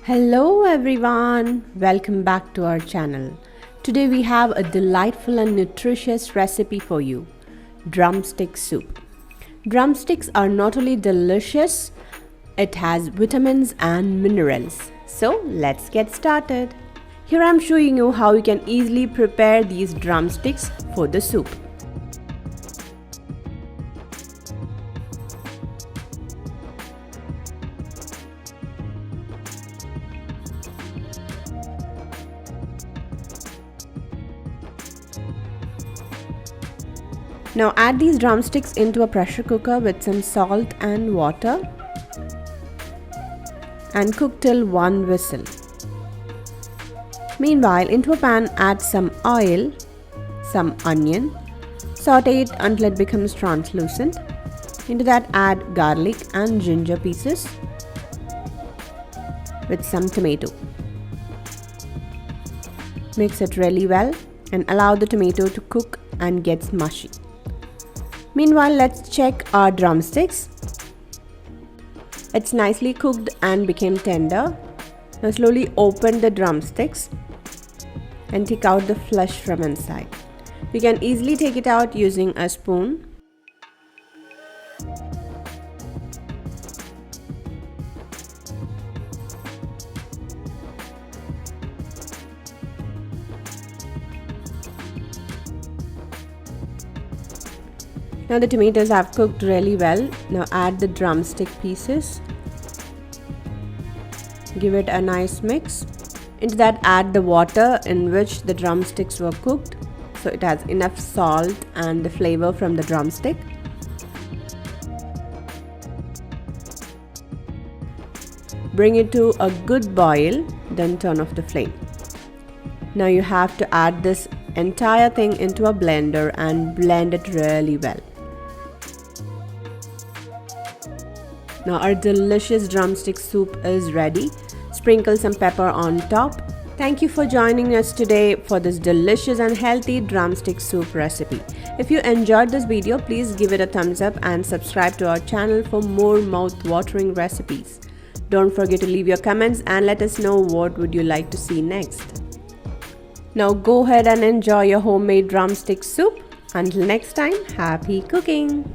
Hello everyone, welcome back to our channel. Today we have a delightful and nutritious recipe for you, drumstick soup. Drumsticks are not only delicious, it has vitamins and minerals. So let's get started. Here I'm showing you how you can easily prepare these drumsticks for the soup. Now add these drumsticks into a pressure cooker with some salt and water and cook till one whistle. Meanwhile, into a pan add some oil, some onion, saute it until it becomes translucent. Into that add garlic and ginger pieces with some tomato. Mix it really well and allow the tomato to cook and get mushy. Meanwhile, let's check our drumsticks. It's nicely cooked and became tender. Now slowly open the drumsticks and take out the flesh from inside. You can easily take it out using a spoon. Now the tomatoes have cooked really well. Now add the drumstick pieces. Give it a nice mix. Into that add the water in which the drumsticks were cooked, so it has enough salt and the flavor from the drumstick. Bring it to a good boil, then turn off the flame. Now you have to add this entire thing into a blender and blend it really well. Now our delicious drumstick soup is ready. Sprinkle some pepper on top. Thank you for joining us today for this delicious and healthy drumstick soup recipe. If you enjoyed this video, please give it a thumbs up and subscribe to our channel for more mouth-watering recipes. Don't forget to leave your comments and let us know what would you like to see next. Now go ahead and enjoy your homemade drumstick soup. Until next time, happy cooking!